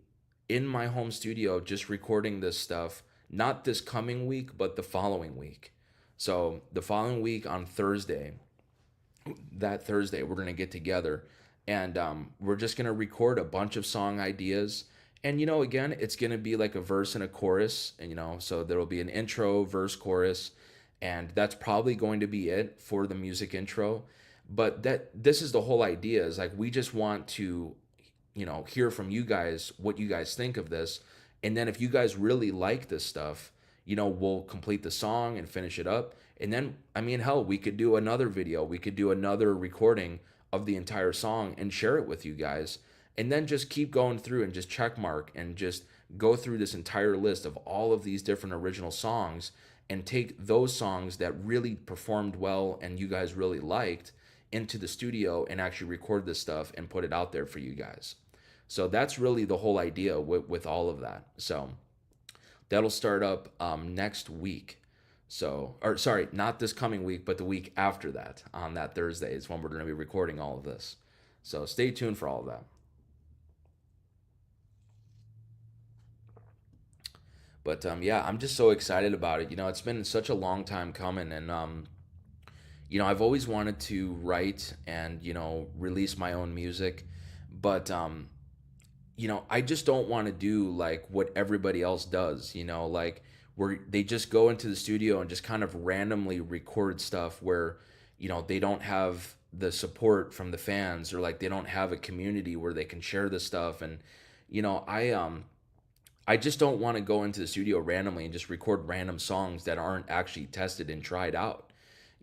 in my home studio just recording this stuff, not this coming week, but the following week. So the following week on Thursday, that Thursday, we're going to get together and we're just going to record a bunch of song ideas. And, again, it's going to be like a verse and a chorus, and, so there'll be an intro, verse, chorus, and that's probably going to be it for the music intro. But this is the whole idea, is like we just want to, hear from you guys what you guys think of this. And then if you guys really like this stuff, we'll complete the song and finish it up. And then, I mean, hell, we could do another video. We could do another recording of the entire song and share it with you guys. And then just keep going through and just check mark and just go through this entire list of all of these different original songs and take those songs that really performed well and you guys really liked into the studio and actually record this stuff and put it out there for you guys. So that's really the whole idea with all of that. So that'll start up next week. So, or sorry, not this coming week, but the week after that, on that Thursday is when we're going to be recording all of this. So stay tuned for all of that. But yeah, I'm just so excited about it. It's been such a long time coming, and I've always wanted to write and release my own music, but I just don't want to do like what everybody else does. Like where they just go into the studio and just kind of randomly record stuff where they don't have the support from the fans, or like they don't have a community where they can share this stuff. And I just don't want to go into the studio randomly and just record random songs that aren't actually tested and tried out.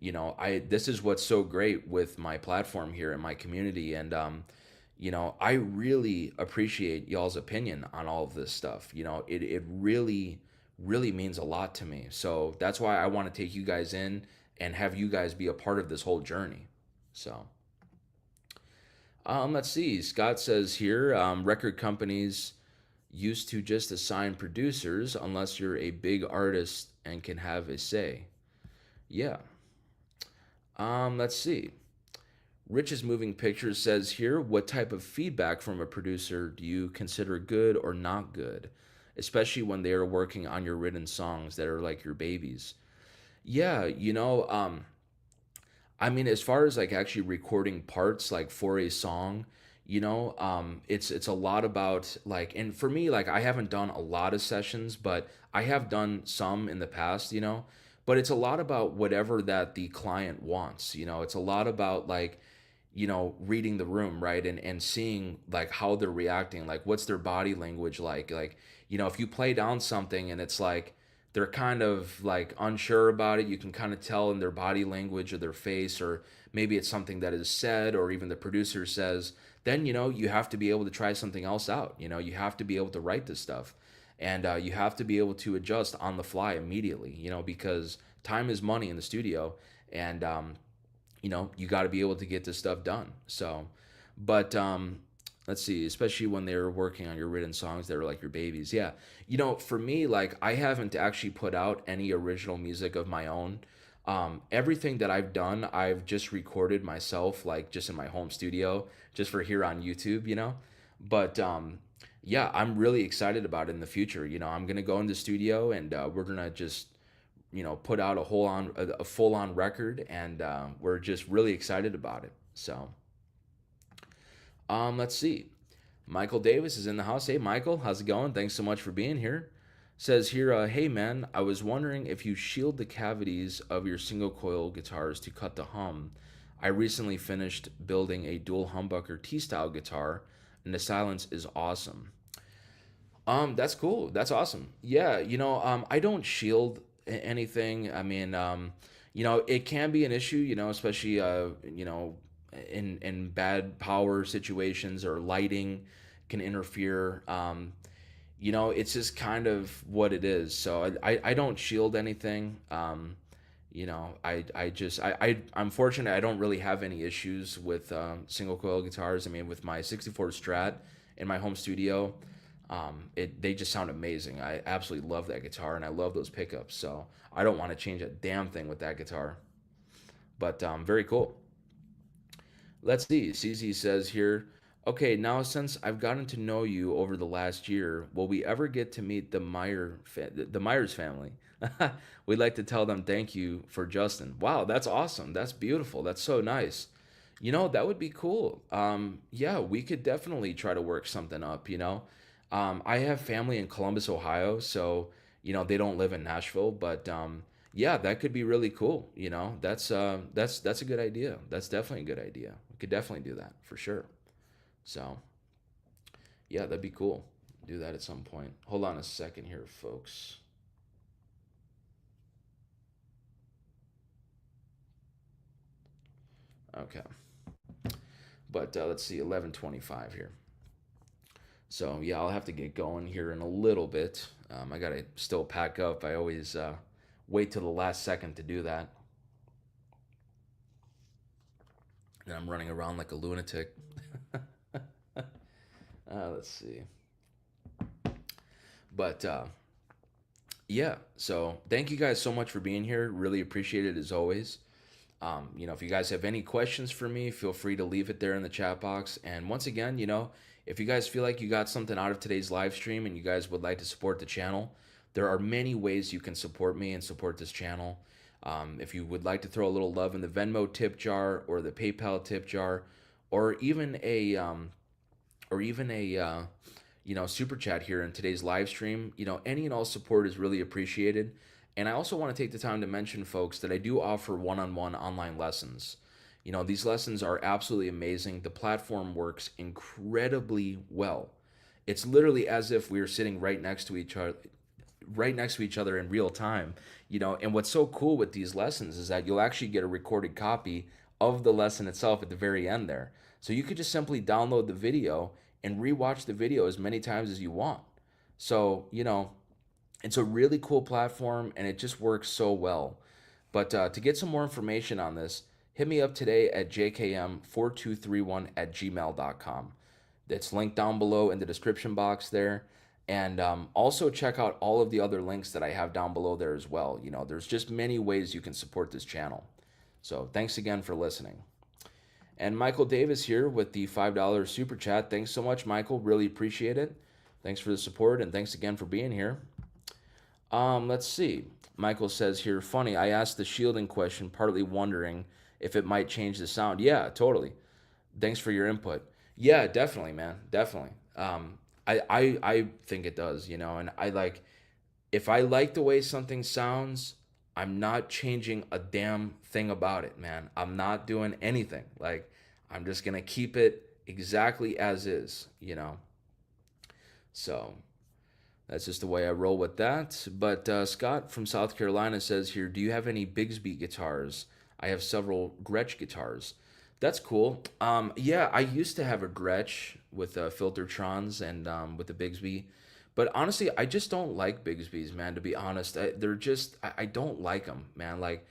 This is what's so great with my platform here in my community, and I really appreciate y'all's opinion on all of this stuff. It really really means a lot to me. So that's why I want to take you guys in and have you guys be a part of this whole journey. So, let's see. Scott says here, record companies used to just assign producers unless you're a big artist and can have a say. Yeah. Let's see. Rich's Moving Pictures says here, what type of feedback from a producer do you consider good or not good, especially when they are working on your written songs that are like your babies? Yeah, I mean, as far as like actually recording parts like for a song, it's a lot about like, and for me, like I haven't done a lot of sessions, but I have done some in the past, but it's a lot about whatever that the client wants. It's a lot about like, reading the room, right? And seeing like how they're reacting, like what's their body language like, if you play down something and it's like they're kind of like unsure about it, you can kind of tell in their body language or their face, or maybe it's something that is said, or even the producer says, then, you have to be able to try something else out. You have to be able to write this stuff, and you have to be able to adjust on the fly immediately, because time is money in the studio. And you got to be able to get this stuff done. So, but let's see, especially when they're working on your written songs that are like your babies. Yeah, for me, like I haven't actually put out any original music of my own. Everything that I've done, I've just recorded myself, like just in my home studio, just for here on YouTube. But yeah, I'm really excited about it in the future. I'm gonna go in the studio and we're gonna just put out a full on record, and we're just really excited about it. So, let's see. Michael Davis is in the house. Hey, Michael, how's it going? Thanks so much for being here. Says here, hey man, I was wondering if you shield the cavities of your single coil guitars to cut the hum. I recently finished building a dual humbucker T-style guitar, and the silence is awesome. That's cool. That's awesome. Yeah, I don't shield anything. I mean, it can be an issue, especially in bad power situations, or lighting can interfere. It's just kind of what it is. So I don't shield anything. I'm fortunate. I don't really have any issues with single coil guitars. I mean, with my 64 Strat in my home studio, they just sound amazing. I absolutely love that guitar, and I love those pickups. So I don't want to change a damn thing with that guitar. But very cool. Let's see. CZ says here, okay, now since I've gotten to know you over the last year, will we ever get to meet the Myers family? We'd like to tell them thank you for Justin. Wow, that's awesome. That's beautiful. That's so nice. That would be cool. Yeah, we could definitely try to work something up. I have family in Columbus, Ohio, so they don't live in Nashville, but yeah, that could be really cool. That's a good idea. That's definitely a good idea. We could definitely do that for sure. So yeah, that'd be cool. Do that at some point. Hold on a second here, folks. Okay, but let's see, 11:25 here. So yeah, I'll have to get going here in a little bit. I gotta still pack up. I always wait till the last second to do that, and I'm running around like a lunatic. Let's see, but yeah. So thank you guys so much for being here. Really appreciate it as always. If you guys have any questions for me, feel free to leave it there in the chat box. And once again, if you guys feel like you got something out of today's live stream and you guys would like to support the channel, there are many ways you can support me and support this channel. If you would like to throw a little love in the Venmo tip jar, or the PayPal tip jar, or even a super chat here in today's live stream, any and all support is really appreciated. And I also want to take the time to mention, folks, that I do offer one-on-one online lessons. These lessons are absolutely amazing. The platform works incredibly well. It's literally as if we are sitting right next to each other in real time. And what's so cool with these lessons is that you'll actually get a recorded copy of the lesson itself at the very end there. So you could just simply download the video and rewatch the video as many times as you want. So, It's a really cool platform and it just works so well. But to get some more information on this, hit me up today at jkm4231 at gmail.com. It's linked down below in the description box there. And also check out all of the other links that I have down below there as well. You know, there's just many ways you can support this channel. So thanks again for listening. And Michael Davis here with the $5 super chat. Thanks so much, Michael. Really appreciate it. Thanks for the support and thanks again for being here. Let's see. Michael says here, funny, I asked the shielding question partly wondering if it might change the sound. Yeah, totally. Thanks for your input. Yeah, definitely, man. Definitely. I think it does, you know, and I like if I like the way something sounds, I'm not changing a damn thing about it, man. I'm not doing anything. Like I'm just gonna keep it exactly as is, you know. So that's just the way I roll with that. But Scott from South Carolina says here, do you have any Bigsby guitars? I have several Gretsch guitars. That's cool. Yeah, I used to have a Gretsch with Filtertrons and with the Bigsby. But honestly, I just don't like Bigsby's, man, to be honest. I don't like them, man. Like,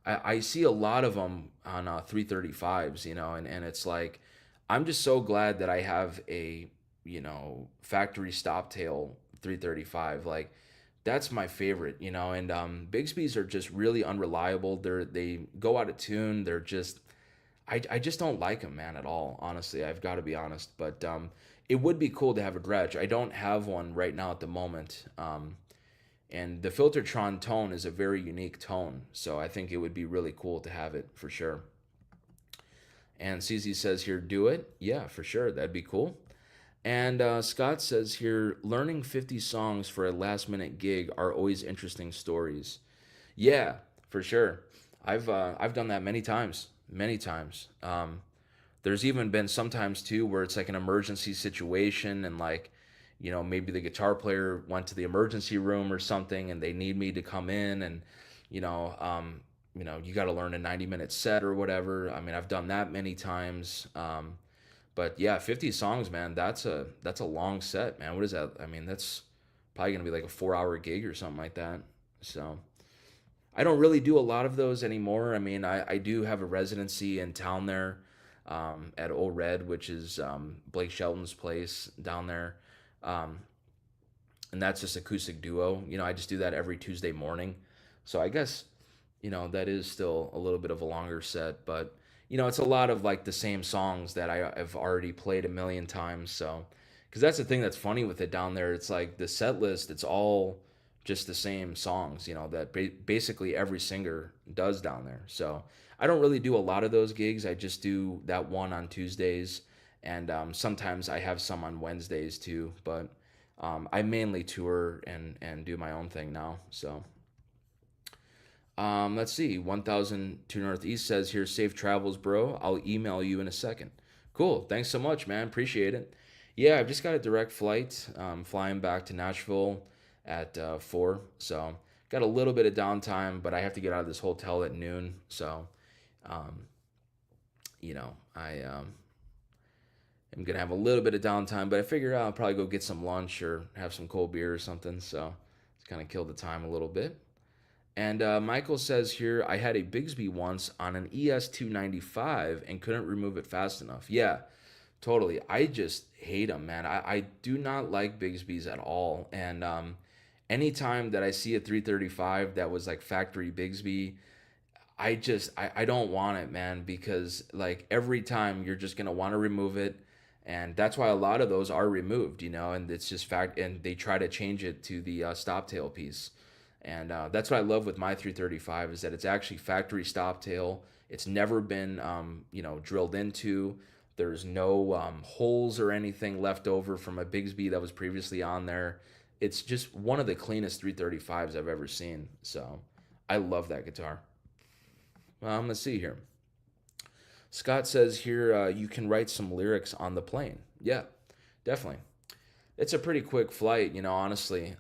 I see a lot of them on 335s, you know, and it's like, I'm just so glad that I have a, you know, factory stop tail 335. Like, that's my favorite, you know, and Bigsby's are just really unreliable. They go out of tune. They're just, I just don't like them, man, at all. Honestly, I've got to be honest. But it would be cool to have a Gretsch. I don't have one right now at the moment. And the Filtertron tone is a very unique tone, so I think it would be really cool to have it for sure. And CZ says here, do it. Yeah, for sure. That'd be cool. And Scott says here, learning 50 songs for a last minute gig are always interesting stories. Yeah, for sure. I've done that many times, many times. There's even been sometimes too where it's like an emergency situation and like, you know, maybe the guitar player went to the emergency room or something and they need me to come in and, you know, you got to learn a 90-minute set or whatever. I mean, I've done that many times. But yeah, 50 songs, man, that's a long set, man. What is that? I mean, that's probably gonna be like a 4 hour gig or something like that. So I don't really do a lot of those anymore. I mean, I do have a residency in town there, at Old Red, which is Blake Shelton's place down there. Um, and that's just acoustic duo. You know, I just do that every Tuesday morning. So I guess, you know, that is still a little bit of a longer set, but you know, it's a lot of like the same songs that have already played a million times. So, because that's the thing that's funny with it down there. It's like the set list, it's all just the same songs, you know, that basically every singer does down there. So I don't really do a lot of those gigs. I just do that one on Tuesdays. And sometimes I have some on Wednesdays too. But I mainly tour and do my own thing now. So let's see. 1002 Northeast says here, safe travels, bro. I'll email you in a second. Cool. Thanks so much, man. Appreciate it. Yeah, I've just got a direct flight flying back to Nashville at 4. So got a little bit of downtime, but I have to get out of this hotel at noon. So, um, you know, I'm going to have a little bit of downtime, but I figure I'll probably go get some lunch or have some cold beer or something. So it's kind of kill the time a little bit. And Michael says here, I had a Bigsby once on an ES295 and couldn't remove it fast enough. Yeah, totally. I just hate them, man. I do not like Bigsby's at all. And anytime that I see a 335 that was like factory Bigsby, I don't want it, man, because like every time you're just going to want to remove it. And that's why a lot of those are removed, you know, and it's just fact, and they try to change it to the stop tail piece. And that's what I love with my 335 is that it's actually factory stop tail. It's never been, you know, drilled into. There's no holes or anything left over from a Bigsby that was previously on there. It's just one of the cleanest 335s I've ever seen. So I love that guitar. Let's see here. Scott says here, you can write some lyrics on the plane. Yeah, definitely. It's a pretty quick flight, you know, honestly.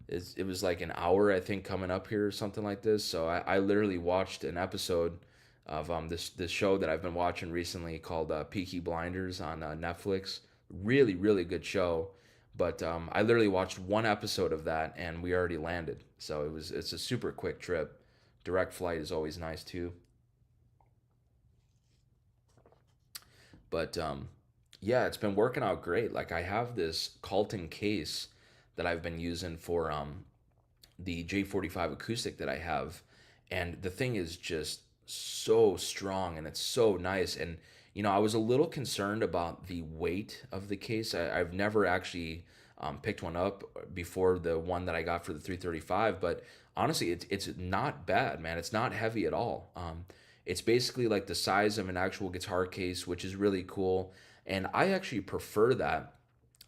It was like an hour, I think, coming up here or something like this. So I literally watched an episode of this show that I've been watching recently called Peaky Blinders on Netflix. Really, really good show. But I literally watched one episode of that and we already landed. So it's a super quick trip. Direct flight is always nice too. But yeah, it's been working out great. Like I have this Calton case that I've been using for the J45 acoustic that I have, and the thing is just so strong and it's so nice. And I was a little concerned about the weight of the case. I've never actually picked one up before the one that I got for the 335, but honestly, it's not bad, man. It's not heavy at all. It's basically like the size of an actual guitar case, which is really cool. And I actually prefer that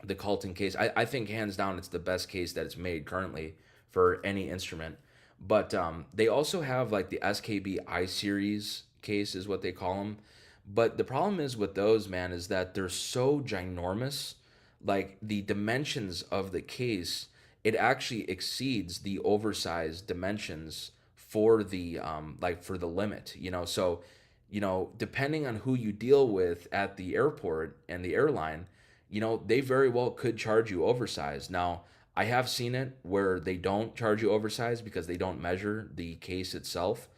the Calton case. I think hands down it's the best case that it's made currently for any instrument. But they also have like the SKB I series case is what they call them. But the problem is with those, man, is that they're so ginormous. Like the dimensions of the case, it actually exceeds the oversized dimensions for the like for the limit. So depending on who you deal with at the airport and the airline, they very well could charge you oversized. Now, I have seen it where they don't charge you oversized because they don't measure the case itself.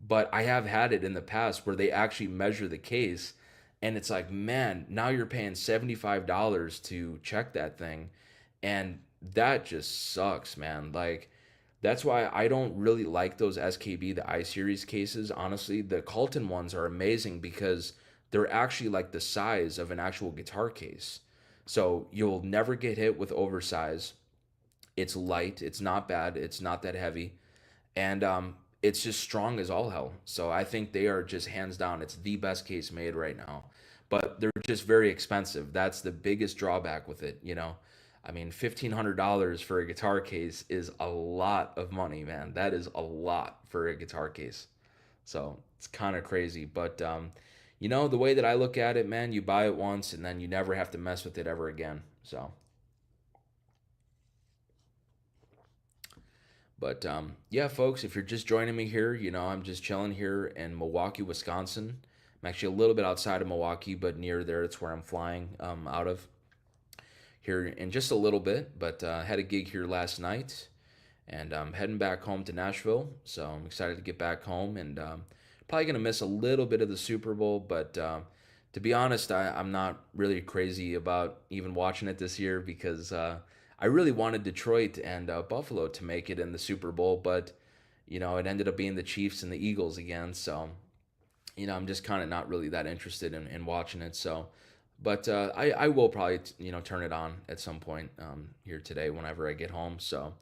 But I have had it in the past where they actually measure the case and it's like, man, now you're paying $75 to check that thing. And that just sucks, man. Like, that's why I don't really like those SKB, the I series cases. Honestly, the Calton ones are amazing because they're actually like the size of an actual guitar case. So you'll never get hit with oversize. It's light, it's not bad, it's not that heavy, and it's just strong as all hell. So I think they are just hands down, it's the best case made right now. But they're just very expensive. That's the biggest drawback with it. I mean, $1,500 for a guitar case is a lot of money, man. That is a lot for a guitar case. So it's kind of crazy. But, the way that I look at it, man, you buy it once and then you never have to mess with it ever again. So, but yeah, folks, if you're just joining me here, I'm just chilling here in Milwaukee, Wisconsin. I'm actually a little bit outside of Milwaukee, but near there. It's where I'm flying out of here in just a little bit. But had a gig here last night, and I'm heading back home to Nashville. So I'm excited to get back home, and probably gonna miss a little bit of the Super Bowl. But to be honest, I'm not really crazy about even watching it this year because I really wanted Detroit and Buffalo to make it in the Super Bowl, but it ended up being the Chiefs and the Eagles again. So I'm just kind of not really that interested in watching it. So, but I will probably turn it on at some point here today whenever I get home. So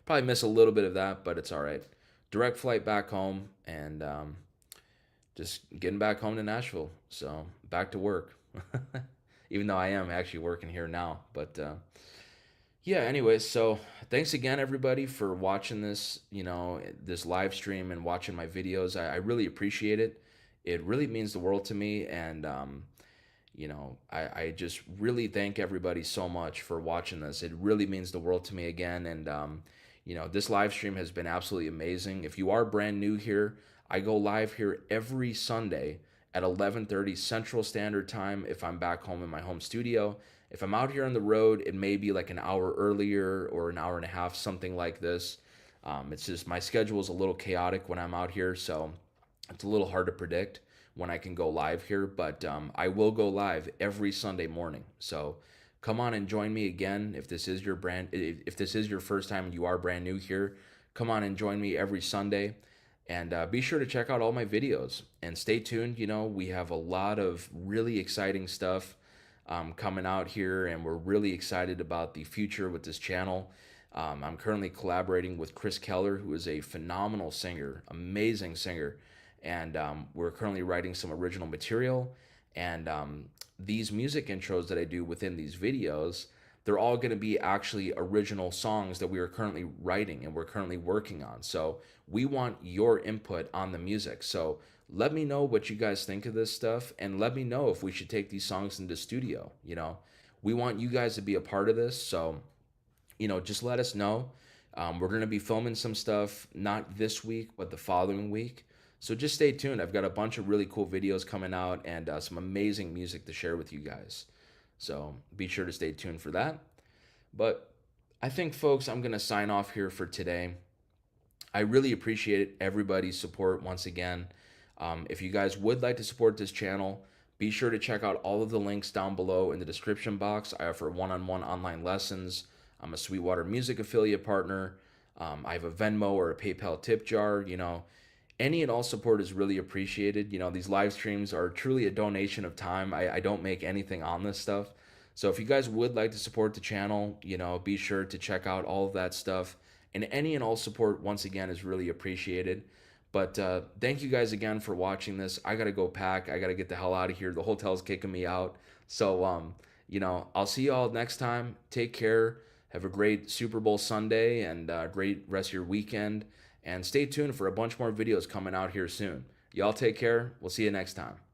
probably miss a little bit of that, but it's all right. Direct flight back home and just getting back home to Nashville. So back to work, even though I am actually working here now. But yeah, anyways, so thanks again, everybody, for watching this, this live stream and watching my videos. I really appreciate it. It really means the world to me. And, I just really thank everybody so much for watching this. It really means the world to me again. And, this live stream has been absolutely amazing. If you are brand new here, I go live here every Sunday at 11:30 Central Standard Time if I'm back home in my home studio. If I'm out here on the road, it may be like an hour earlier or an hour and a half, something like this. It's just my schedule is a little chaotic when I'm out here, so it's a little hard to predict when I can go live here. But I will go live every Sunday morning. So come on and join me again if this is if this is your first time and you are brand new here. Come on and join me every Sunday. And be sure to check out all my videos and stay tuned. We have a lot of really exciting stuff coming out here, and we're really excited about the future with this channel. I'm currently collaborating with Chris Keller, who is a phenomenal singer, amazing singer, and we're currently writing some original material. And these music intros that I do within these videos, they're all going to be actually original songs that we are currently writing and we're currently working on. So we want your input on the music. So let me know what you guys think of this stuff and let me know if we should take these songs into studio. We want you guys to be a part of this. So, just let us know. We're going to be filming some stuff, not this week, but the following week. So just stay tuned. I've got a bunch of really cool videos coming out and some amazing music to share with you guys. So be sure to stay tuned for that. But I think, folks, I'm going to sign off here for today. I really appreciate everybody's support once again. If you guys would like to support this channel, be sure to check out all of the links down below in the description box. I offer one-on-one online lessons. I'm a Sweetwater Music affiliate partner. I have a Venmo or a PayPal tip jar. Any and all support is really appreciated. These live streams are truly a donation of time. I don't make anything on this stuff. So if you guys would like to support the channel, be sure to check out all of that stuff. And any and all support, once again, is really appreciated. But thank you guys again for watching this. I got to go pack. I got to get the hell out of here. The hotel's kicking me out. So, I'll see you all next time. Take care. Have a great Super Bowl Sunday and great rest of your weekend. And stay tuned for a bunch more videos coming out here soon. Y'all take care. We'll see you next time.